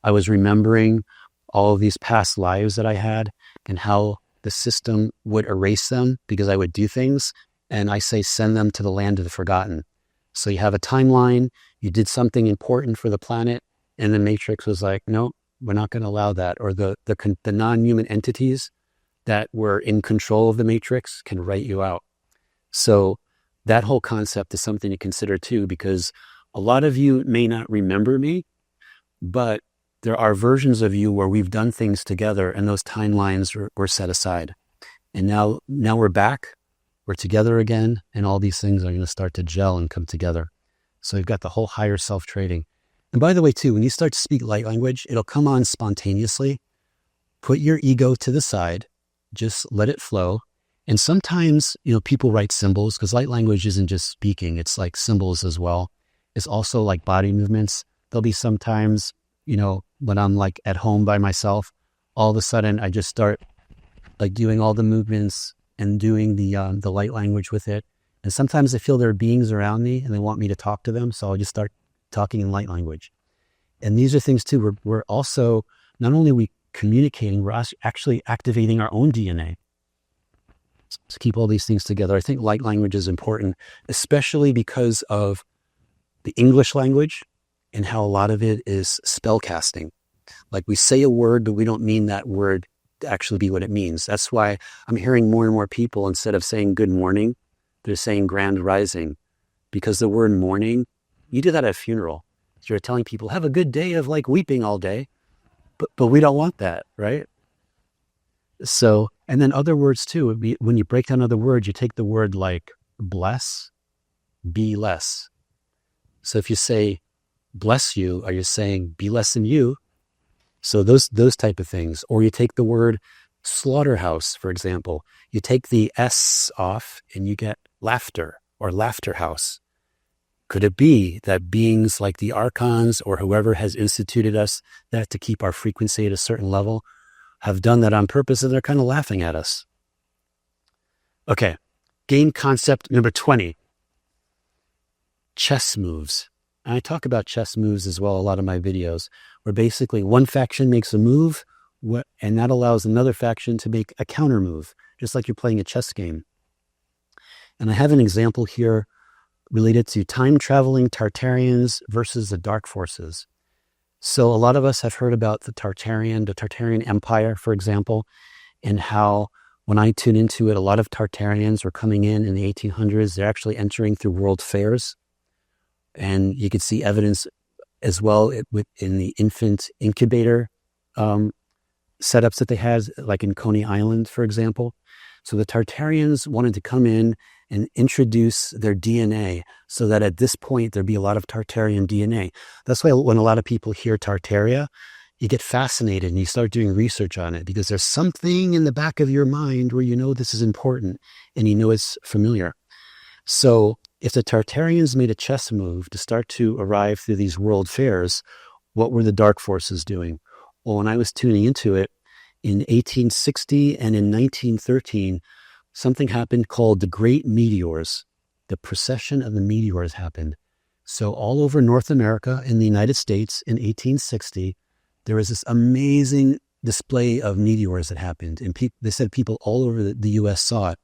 I was remembering all of these past lives that I had and how the system would erase them because I would do things. And I say, send them to the land of the forgotten. So you have a timeline, you did something important for the planet, and the Matrix was like, no, we're not going to allow that. Or the non-human entities that were in control of the Matrix can write you out. So that whole concept is something to consider too, because a lot of you may not remember me, but there are versions of you where we've done things together and those timelines were set aside. And now we're back. We're together again, and all these things are going to start to gel and come together. So you've got the whole higher self trading. And by the way, too, when you start to speak light language, it'll come on spontaneously. Put your ego to the side, just let it flow. And sometimes, people write symbols because light language isn't just speaking, it's like symbols as well. It's also like body movements. There'll be sometimes, when I'm like at home by myself, all of a sudden I just start like doing all the movements and doing the light language with it. And sometimes I feel there are beings around me and they want me to talk to them. So I'll just start talking in light language. And these are things too, we're also, not only are we communicating, we're actually activating our own DNA. To keep all these things together. I think light language is important, especially because of the English language and how a lot of it is spell casting. Like we say a word, but we don't mean that word to actually be what it means. That's why I'm hearing more and more people, instead of saying good morning, they're saying grand rising, because the word morning, you do that at a funeral. You're telling people, have a good day of like weeping all day, but we don't want that, right? So, and then other words too, would be, when you break down other words, you take the word like bless, be less. So if you say bless you, are you saying be less than you? So those type of things. Or you take the word slaughterhouse, for example. You take the S off and you get laughter or laughter house. Could it be that beings like the archons or whoever has instituted us that to keep our frequency at a certain level have done that on purpose, and they're kind of laughing at us? Okay, game concept number 20. Chess moves. And I talk about chess moves as well, a lot of my videos, where basically one faction makes a move, and that allows another faction to make a counter move, just like you're playing a chess game. And I have an example here related to time-traveling Tartarians versus the Dark Forces. So a lot of us have heard about the Tartarian Empire, for example, and how when I tune into it, a lot of Tartarians were coming in the 1800s. They're actually entering through world fairs. And you could see evidence as well in the infant incubator setups that they had, like in Coney Island, for example. So the Tartarians wanted to come in and introduce their DNA so that at this point, there'd be a lot of Tartarian DNA. That's why when a lot of people hear Tartaria, you get fascinated and you start doing research on it, because there's something in the back of your mind where you know this is important and you know it's familiar. So if the Tartarians made a chess move to start to arrive through these world fairs, what were the Dark Forces doing? Well, when I was tuning into it in 1860 and in 1913, something happened called the Great Meteors. The procession of the meteors happened. So all over North America in the United States in 1860, there was this amazing display of meteors that happened. And they said people all over the U.S. saw it.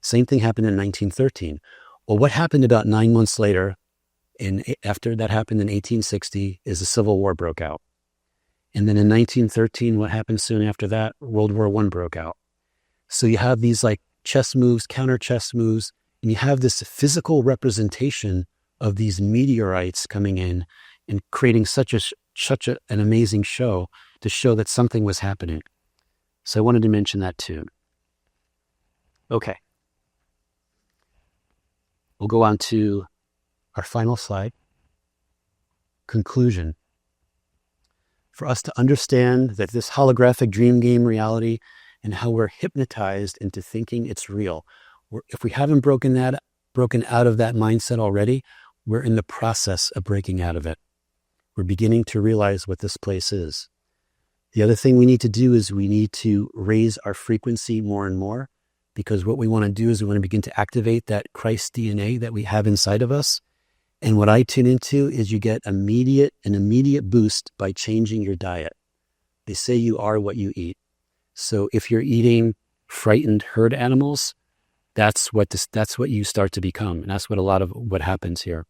Same thing happened in 1913. Well, what happened about 9 months later, after that happened in 1860, is the Civil War broke out. And then in 1913, what happened soon after that? World War I broke out. So you have these like chess moves, counter chess moves, and you have this physical representation of these meteorites coming in and creating such an amazing show to show that something was happening. So I wanted to mention that too. Okay. We'll go on to our final slide. Conclusion. For us to understand that this holographic dream game reality and how we're hypnotized into thinking it's real. If we haven't broken out of that mindset already, we're in the process of breaking out of it. We're beginning to realize what this place is. The other thing we need to do is we need to raise our frequency more and more, because what we want to do is we want to begin to activate that Christ DNA that we have inside of us. And what I tune into is you get an immediate boost by changing your diet. They say you are what you eat. So if you're eating frightened herd animals, that's what you start to become. And that's what a lot of what happens here.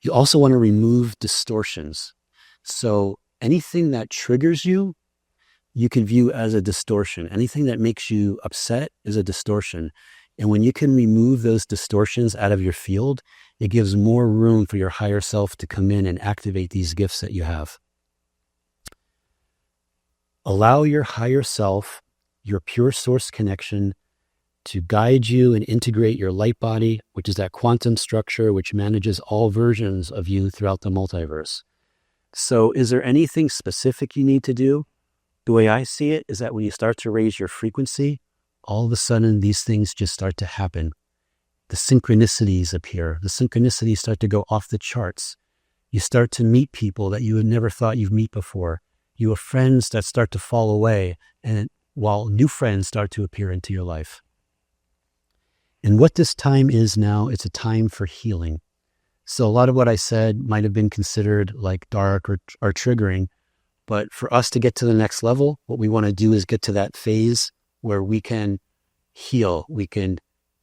You also want to remove distortions. So anything that triggers you, you can view as a distortion. Anything that makes you upset is a distortion. And when you can remove those distortions out of your field, it gives more room for your higher self to come in and activate these gifts that you have. Allow your higher self, your pure source connection, to guide you and integrate your light body, which is that quantum structure which manages all versions of you throughout the multiverse. So is there anything specific you need to do? The way I see it is that when you start to raise your frequency, all of a sudden these things just start to happen. The synchronicities appear. The synchronicities start to go off the charts. You start to meet people that you had never thought you'd meet before. You have friends that start to fall away, and while new friends start to appear into your life. And what this time is now, it's a time for healing. So a lot of what I said might have been considered like dark or triggering, but for us to get to the next level, what we want to do is get to that phase where we can heal. We can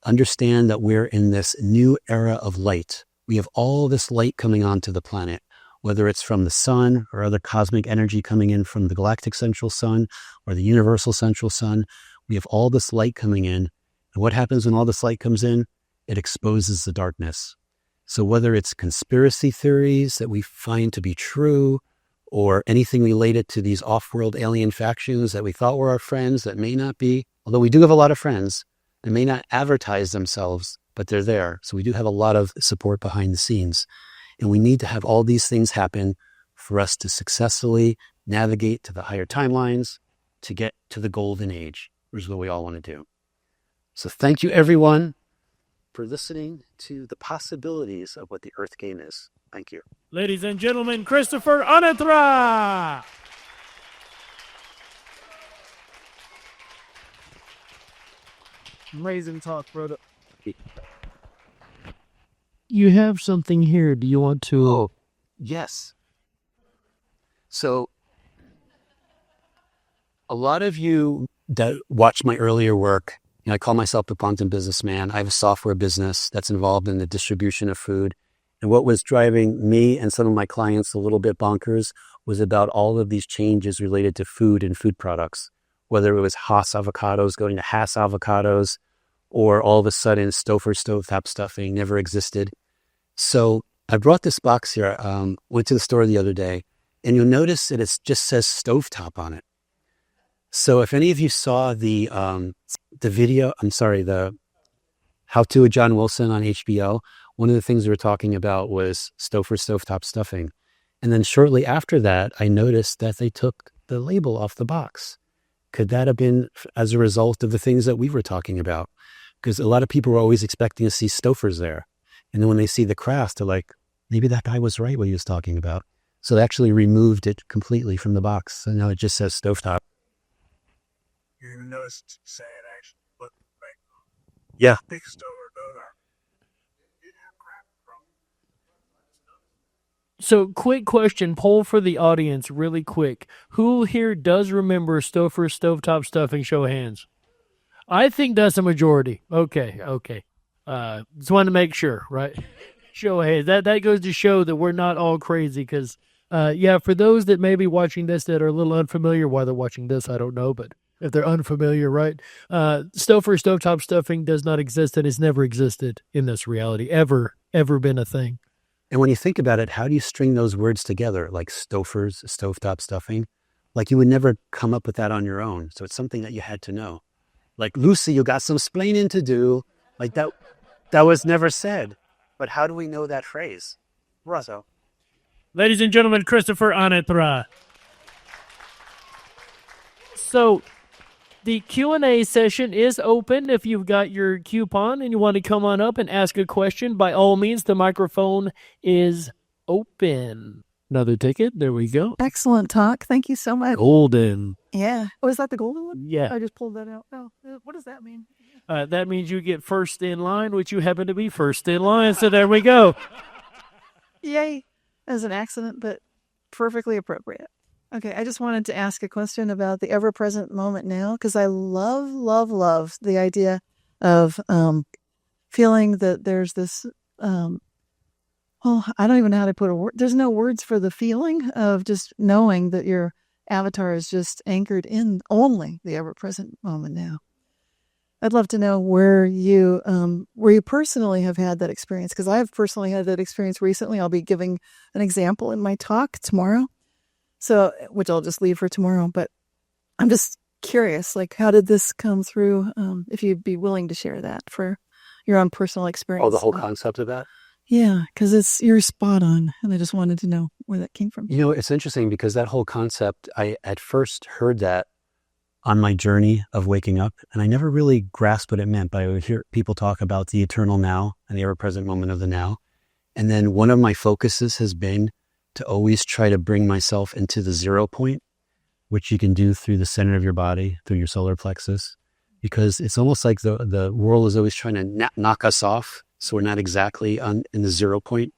understand that we're in this new era of light. We have all this light coming onto the planet. whether it's from the sun or other cosmic energy coming in from the galactic central sun or the universal central sun. We have all this light coming in. And what happens when all this light comes in? It exposes the darkness. So whether it's conspiracy theories that we find to be true, or anything related to these off-world alien factions that we thought were our friends that may not be, although we do have a lot of friends, they may not advertise themselves, but they're there. So we do have a lot of support behind the scenes. And we need to have all these things happen for us to successfully navigate to the higher timelines, to get to the golden age, which is what we all want to do. So thank you, everyone, for listening to the possibilities of what the Earth Game is. Thank you. Ladies and gentlemen, Christopher Anatra. Amazing talk, brother. You have something here. Do you want to? Oh, yes. So a lot of you that watch my earlier work, I call myself the quantum businessman. I have a software business that's involved in the distribution of food. And what was driving me and some of my clients a little bit bonkers was about all of these changes related to food and food products, whether it was Haas avocados going to Haas avocados, or all of a sudden stovetop stuffing never existed. So I brought this box here. Went to the store the other day, and you'll notice that it just says stovetop on it. So if any of you saw the video, the How To with John Wilson on HBO, one of the things we were talking about was stovetop stuffing. And then shortly after that, I noticed that they took the label off the box. Could that have been as a result of the things that we were talking about? Because a lot of people were always expecting to see stofers there. And then when they see the crafts, they're like, maybe that guy was right what he was talking about. So they actually removed it completely from the box. And now it just says stovetop. You even noticed saying actually look like Yeah. big stover donor. So, quick question, poll for the audience, really quick. Who here does remember Stouffer's stovetop stuffing? Show of hands. I think that's a majority. Okay. Just wanted to make sure, right? Show of hands. That goes to show that we're not all crazy because, for those that may be watching this that are a little unfamiliar, why they're watching this, I don't know, but if they're unfamiliar, right? Stouffer's stovetop stuffing does not exist and has never existed in this reality, ever been a thing. And when you think about it, how do you string those words together? Like Stouffer's, stovetop stuffing? Like you would never come up with that on your own. So it's something that you had to know. Like, Lucy, you got some splaining to do. Like that was never said. But how do we know that phrase? Russo. Ladies and gentlemen, Christopher Anatra. So the Q&A session is open. If you've got your coupon and you want to come on up and ask a question, by all means, the microphone is open. Another ticket. There we go. Excellent talk. Thank you so much. Golden. Yeah. Oh, is that the golden one? Yeah. I just pulled that out. Oh, what does that mean? That means you get first in line, which you happen to be first in line. So there we go. Yay. As an accident, but perfectly appropriate. Okay, I just wanted to ask a question about the ever-present moment now, because I love the idea of feeling that there's this, I don't even know how to put a word. There's no words for the feeling of just knowing that your avatar is just anchored in only the ever-present moment now. I'd love to know where you personally have had that experience, because I've personally had that experience recently. I'll be giving an example in my talk tomorrow. So, which I'll just leave for tomorrow, but I'm just curious, like, how did this come through? If you'd be willing to share that for your own personal experience. Oh, the whole concept of that? Yeah, because you're spot on, and I just wanted to know where that came from. You know, it's interesting because that whole concept, I at first heard that on my journey of waking up, and I never really grasped what it meant, but I would hear people talk about the eternal now and the ever-present moment of the now. And then one of my focuses has been to always try to bring myself into the 0 point, which you can do through the center of your body, through your solar plexus, because it's almost like the world is always trying to knock us off. So we're not exactly in the 0 point.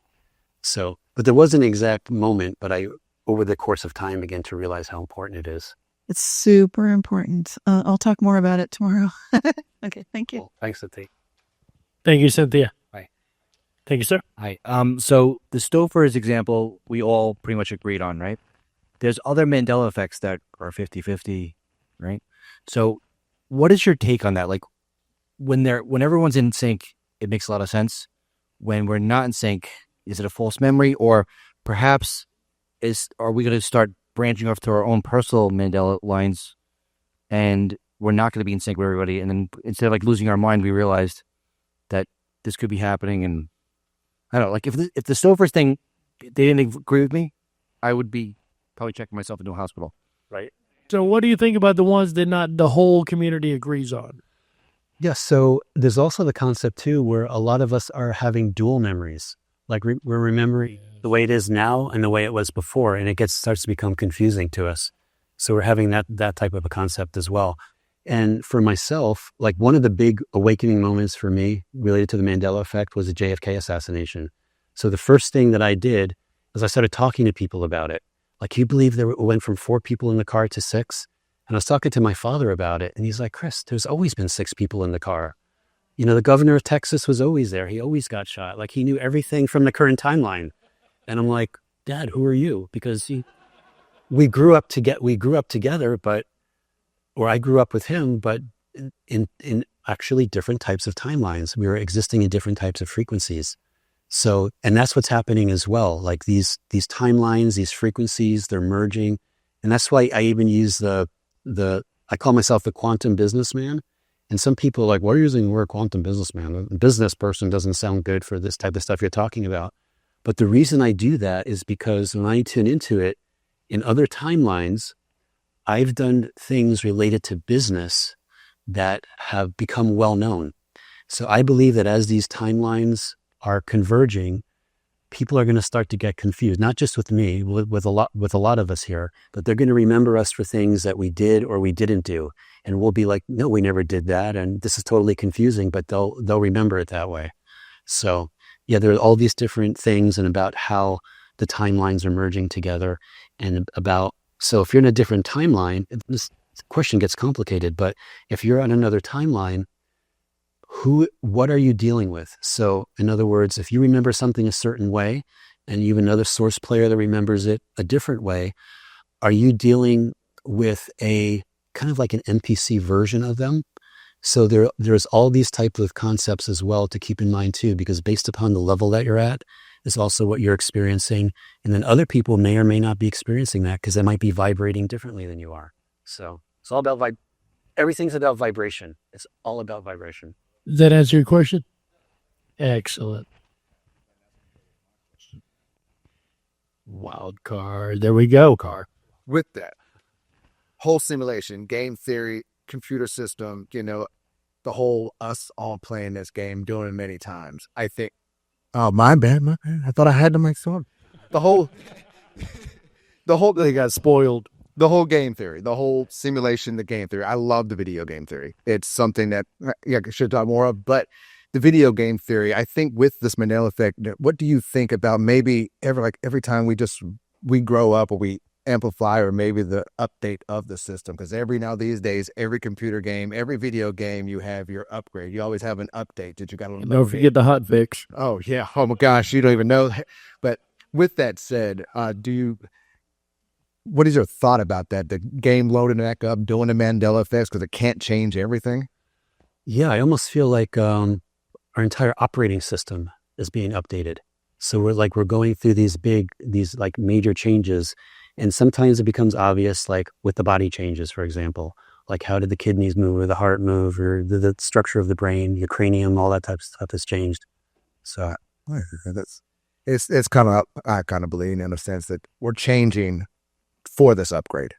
So, but there was an exact moment, but I, over the course of time, began to realize how important it is. It's super important. I'll talk more about it tomorrow. Okay, thank you. Cool. Thanks, Cynthia. Thank you, Cynthia. Bye. Thank you, sir. Hi. So the Stouffer's example, we all pretty much agreed on, right? There's other Mandela effects that are 50-50, right? So what is your take on that? Like when everyone's in sync, it makes a lot of sense. When we're not in sync, is it a false memory? Or perhaps are we going to start branching off to our own personal Mandela lines and we're not going to be in sync with everybody? And then instead of like losing our mind, we realized that this could be happening. And I don't know, like if the Stouffer's thing, they didn't agree with me, I would be probably checking myself into a hospital. Right. So what do you think about the ones that not the whole community agrees on? Yes. So there's also the concept too, where a lot of us are having dual memories. Like we're remembering the way it is now and the way it was before, and it starts to become confusing to us. So we're having that type of a concept as well. And for myself, like one of the big awakening moments for me related to the Mandela Effect was the JFK assassination. So the first thing that I did was I started talking to people about it. Like, you believe it went from 4 people in the car to 6? And I was talking to my father about it, and he's like, Chris, there's always been 6 people in the car. You know, the governor of Texas was always there. He always got shot. Like, he knew everything from the current timeline. And I'm like, Dad, who are you? Because we grew up together, or I grew up with him, but in actually different types of timelines. We were existing in different types of frequencies. So, and that's what's happening as well. Like these timelines, these frequencies, they're merging. And that's why I even use I call myself the quantum businessman. And some people are like, why are you using the word quantum businessman? A business person doesn't sound good for this type of stuff you're talking about. But the reason I do that is because when I tune into it, in other timelines, I've done things related to business that have become well known. So I believe that as these timelines are converging, people are going to start to get confused, not just with me, with a lot of us here, but they're going to remember us for things that we did or we didn't do. And we'll be like, no, we never did that. And this is totally confusing, but they'll remember it that way. So yeah, there are all these different things and about how the timelines are merging together and so if you're in a different timeline, this question gets complicated, but if you're on another timeline, what are you dealing with? So in other words, if you remember something a certain way and you have another source player that remembers it a different way, are you dealing with a kind of like an NPC version of them? So there's all these types of concepts as well to keep in mind too, because based upon the level that you're at is also what you're experiencing. And then other people may or may not be experiencing that because they might be vibrating differently than you are. So it's all about everything's about vibration. It's all about vibration. Does that answer your question? Excellent. Wild card. There we go, Car. With that whole simulation, game theory, computer system, the whole us all playing this game, doing it many times. I think, oh, my bad. I thought I had to make sure. The whole, they got spoiled. The whole game theory, the whole simulation, the game theory. I love the video game theory. It's something that I should talk more of, but the video game theory, I think with this Mandela Effect, what do you think about maybe every time we grow up or we amplify or maybe the update of the system? Because these days, every computer game, every video game, you have your upgrade. You always have an update that you got to don't forget the hot fix. Oh, yeah. Oh, my gosh. You don't even know. But with that said, what is your thought about that? The game loading back up, doing the Mandela effects because it can't change everything? Yeah, I almost feel like our entire operating system is being updated. So we're going through these like major changes. And sometimes it becomes obvious, like with the body changes, for example, like how did the kidneys move or the heart move or the structure of the brain, your cranium, all that type of stuff has changed. So it's kind of, I kind of believe in a sense that we're changing for this upgrade.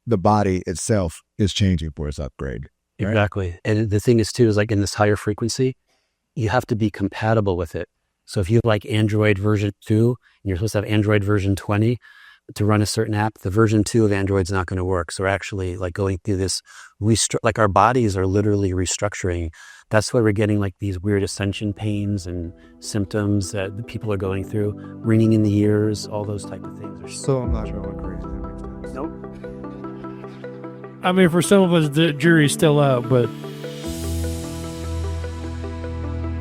The body itself is changing for its upgrade. Right? Exactly. And the thing is too, is like in this higher frequency, you have to be compatible with it. So if you like Android version 2 and you're supposed to have Android version 20 to run a certain app, the version 2 of Android's not going to work. So we're actually like going through this, like our bodies are literally restructuring. That's why we're getting like these weird ascension pains and symptoms that the people are going through, ringing in the ears, all those type of things. So I'm not sure what crazy that makes sense. Nope. I mean, for some of us, the jury's still out, but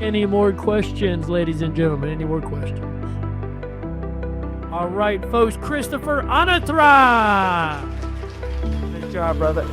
Any more questions, ladies and gentlemen? Any more questions? All right, folks. Christopher Anatra. Good job, brother.